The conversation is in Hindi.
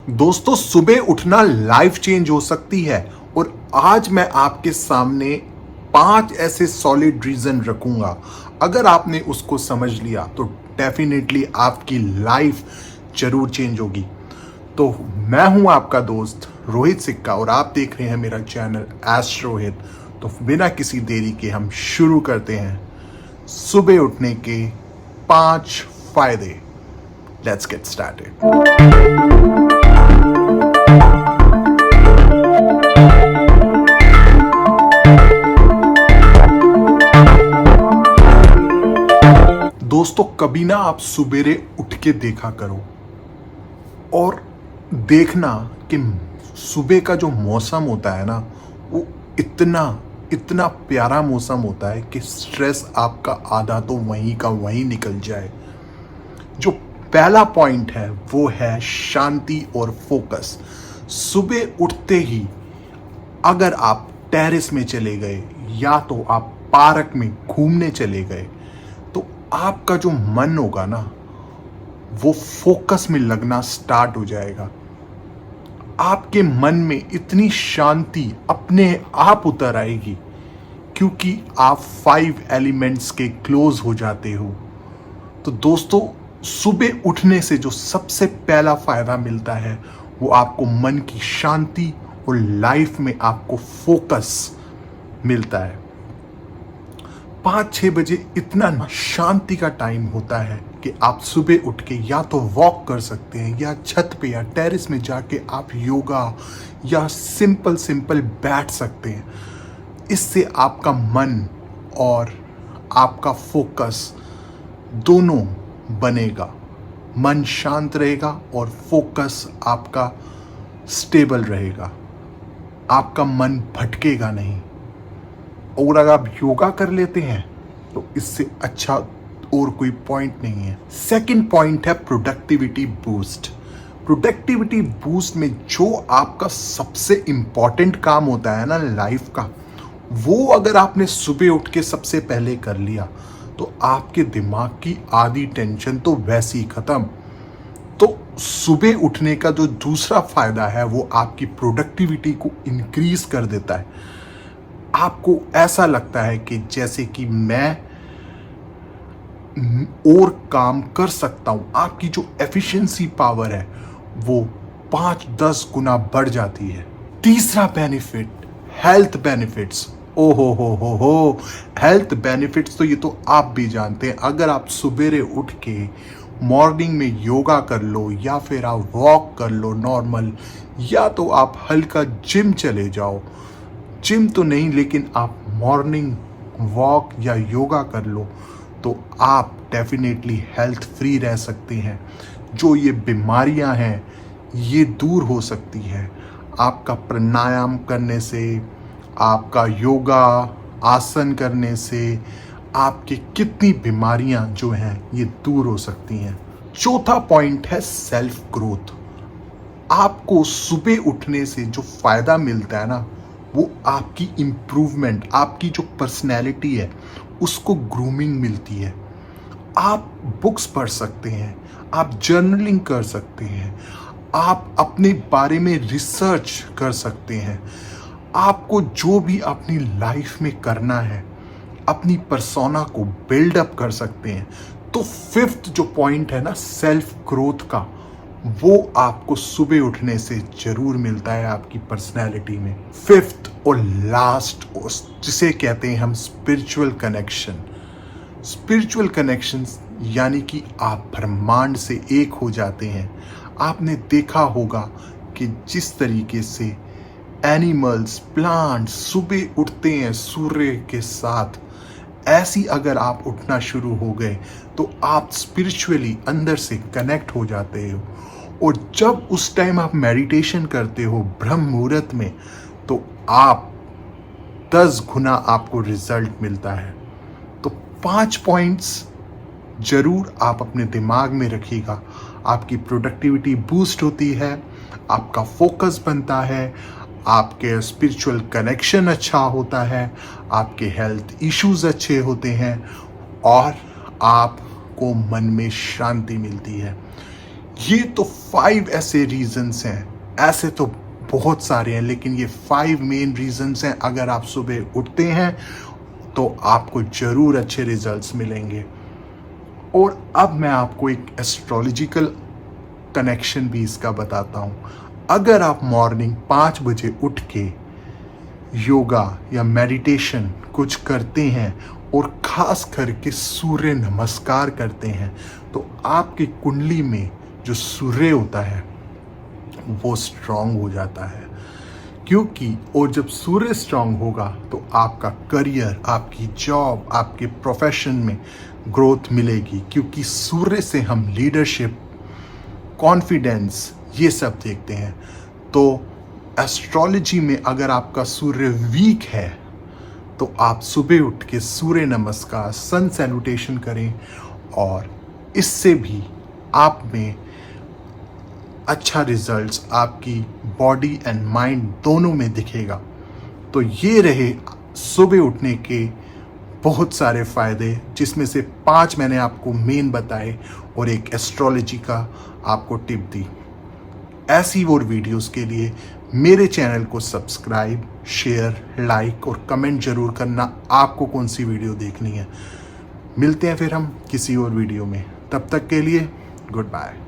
दोस्तों, सुबह उठना लाइफ चेंज हो सकती है। और आज मैं आपके सामने 5 ऐसे सॉलिड रीजन रखूंगा। अगर आपने उसको समझ लिया तो डेफिनेटली आपकी लाइफ जरूर चेंज होगी। तो मैं हूं आपका दोस्त रोहित सिक्का और आप देख रहे हैं मेरा चैनल एस्ट्रो रोहित। तो बिना किसी देरी के हम शुरू करते हैं सुबह उठने के 5 फायदे। Let's get started. दोस्तों, कभी ना आप सुबेरे उठ के देखा करो और देखना कि सुबह का जो मौसम होता है ना, वो इतना इतना प्यारा मौसम होता है कि स्ट्रेस आपका आधा तो वहीं का वहीं निकल जाए। जो पहला पॉइंट है वो है शांति और फोकस। सुबह उठते ही अगर आप टेरेस में चले गए या तो आप पार्क में घूमने चले गए तो आपका जो मन होगा ना, वो फोकस में लगना स्टार्ट हो जाएगा। आपके मन में इतनी शांति अपने आप उतर आएगी क्योंकि आप 5 एलिमेंट्स के क्लोज हो जाते हो। तो दोस्तों, सुबह उठने से जो सबसे पहला फायदा मिलता है वो आपको मन की शांति और लाइफ में आपको फोकस मिलता है। 5-6 बजे इतना शांति का टाइम होता है कि आप सुबह उठ के या तो वॉक कर सकते हैं या छत पे या टेरेस में जाके आप योगा या सिंपल बैठ सकते हैं। इससे आपका मन और आपका फोकस दोनों बनेगा। मन शांत रहेगा और फोकस आपका स्टेबल रहेगा। आपका मन भटकेगा नहीं। और अगर आप योगा कर लेते हैं तो इससे अच्छा और कोई पॉइंट नहीं है। सेकंड पॉइंट है प्रोडक्टिविटी बूस्ट। प्रोडक्टिविटी बूस्ट में जो आपका सबसे इंपॉर्टेंट काम होता है ना लाइफ का, वो अगर आपने सुबह उठ के सबसे पहले कर लिया तो आपके दिमाग की आधी टेंशन तो वैसे ही खत्म। तो सुबह उठने का जो दूसरा फायदा है वो आपकी प्रोडक्टिविटी को इंक्रीज कर देता है। आपको ऐसा लगता है कि जैसे कि मैं और काम कर सकता हूं। आपकी जो एफिशिएंसी पावर है वो 5-10 गुना बढ़ जाती है। तीसरा बेनिफिट, हेल्थ बेनिफिट्स। ओ हो, हेल्थ बेनिफिट्स तो ये तो आप भी जानते हैं। अगर आप सुबेरे उठ के मॉर्निंग में योगा कर लो या फिर आप वॉक कर लो नॉर्मल, या तो आप हल्का जिम चले जाओ। जिम तो नहीं लेकिन आप मॉर्निंग वॉक या योगा कर लो तो आप डेफिनेटली हेल्थ फ्री रह सकते हैं। जो ये बीमारियां हैं ये दूर हो सकती है आपका प्राणायाम करने से, आपका योगा आसन करने से। आपकी कितनी बीमारियां जो हैं ये दूर हो सकती हैं। चौथा पॉइंट है सेल्फ ग्रोथ। आपको सुबह उठने से जो फायदा मिलता है ना, वो आपकी इम्प्रूवमेंट, आपकी जो पर्सनैलिटी है उसको ग्रूमिंग मिलती है। आप बुक्स पढ़ सकते हैं, आप जर्नलिंग कर सकते हैं, आप अपने बारे में रिसर्च कर सकते हैं। आपको जो भी अपनी लाइफ में करना है, अपनी पर्सोना को बिल्डअप कर सकते हैं। तो फिफ्थ जो पॉइंट है ना सेल्फ ग्रोथ का, वो आपको सुबह उठने से जरूर मिलता है आपकी पर्सनैलिटी में। फिफ्थ और लास्ट, जिसे कहते हैं हम स्पिरिचुअल कनेक्शन। स्पिरिचुअल कनेक्शन यानी कि आप ब्रह्मांड से एक हो जाते हैं। आपने देखा होगा कि जिस तरीके से एनिमल्स, प्लांट्स सुबह उठते हैं सूर्य के साथ, ऐसी अगर आप उठना शुरू हो गए तो आप स्पिरिचुअली अंदर से कनेक्ट हो जाते हो। और जब उस टाइम आप मेडिटेशन करते हो ब्रह्म मुहूर्त में, तो आप 10 गुना आपको रिजल्ट मिलता है। तो 5 पॉइंट्स जरूर आप अपने दिमाग में रखिएगा। आपकी प्रोडक्टिविटी बूस्ट होती है, आपका फोकस बनता है, आपके स्पिरिचुअल कनेक्शन अच्छा होता है, आपके हेल्थ इश्यूज अच्छे होते हैं और आपको मन में शांति मिलती है। ये तो 5 ऐसे रीजंस हैं, ऐसे तो बहुत सारे हैं, लेकिन ये 5 मेन रीजंस हैं। अगर आप सुबह उठते हैं तो आपको जरूर अच्छे रिजल्ट्स मिलेंगे। और अब मैं आपको एक एस्ट्रोलॉजिकल कनेक्शन भी इसका बताता हूँ। अगर आप मॉर्निंग 5 बजे उठ के योगा या मेडिटेशन कुछ करते हैं और खास करके सूर्य नमस्कार करते हैं, तो आपकी कुंडली में जो सूर्य होता है वो स्ट्रांग हो जाता है। क्योंकि और जब सूर्य स्ट्रांग होगा तो आपका करियर, आपकी जॉब, आपके प्रोफेशन में ग्रोथ मिलेगी, क्योंकि सूर्य से हम लीडरशिप, कॉन्फिडेंस ये सब देखते हैं। तो एस्ट्रोलॉजी में अगर आपका सूर्य वीक है तो आप सुबह उठ के सूर्य नमस्कार, सन सैल्यूटेशन करें, और इससे भी आप में अच्छा रिजल्ट्स आपकी बॉडी एंड माइंड दोनों में दिखेगा। तो ये रहे सुबह उठने के बहुत सारे फ़ायदे, जिसमें से 5 मैंने आपको मेन बताए और एक एस्ट्रोलॉजी का आपको टिप दी। ऐसी और वीडियोस के लिए मेरे चैनल को सब्सक्राइब, शेयर, लाइक और कमेंट जरूर करना आपको कौन सी वीडियो देखनी है। मिलते हैं फिर हम किसी और वीडियो में, तब तक के लिए गुड बाय।